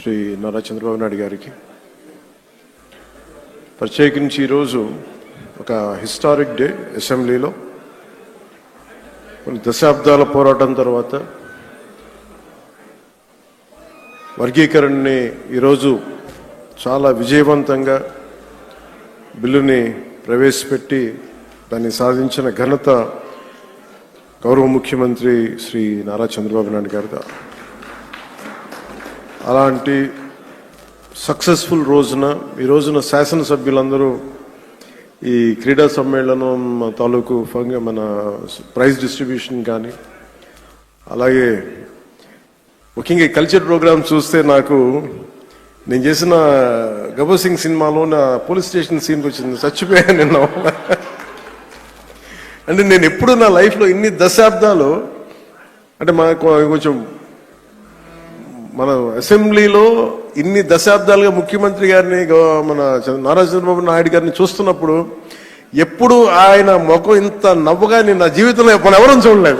శ్రీ నారా చంద్రబాబు నాయుడు గారికి ప్రత్యేకించి ఈరోజు ఒక హిస్టారిక్ డే. అసెంబ్లీలో కొన్ని దశాబ్దాల పోరాటం తర్వాత వర్గీకరణని ఈరోజు చాలా విజయవంతంగా బిల్లుని ప్రవేశపెట్టి దాన్ని సాధించిన ఘనత గౌరవ ముఖ్యమంత్రి శ్రీ నారా చంద్రబాబు నాయుడు గారిదా. అలాంటి సక్సెస్ఫుల్ రోజున ఈ రోజున శాసనసభ్యులందరూ ఈ క్రీడా సమ్మేళనం తాలూకు మన ప్రైజ్ డిస్ట్రిబ్యూషన్ కానీ అలాగే ముఖ్యంగా ఈ కల్చర్ ప్రోగ్రామ్ చూస్తే నాకు నేను చేసిన గబ్బర్ సింగ్ సినిమాలో నా పోలీస్ స్టేషన్ సీన్కి వచ్చింది. చచ్చిపోయాను నిన్న. అంటే నేను ఎప్పుడు నా లైఫ్లో ఇన్ని దశాబ్దాలు అంటే మనకు కొంచెం మన అసెంబ్లీలో ఇన్ని దశాబ్దాలుగా ముఖ్యమంత్రి గారిని మన నారా చంద్రబాబు నాయుడు గారిని చూస్తున్నప్పుడు ఎప్పుడు ఆయన ముఖం ఇంత నవ్వుగా నేను నా జీవితంలో ఎవరూ చూడలేదు.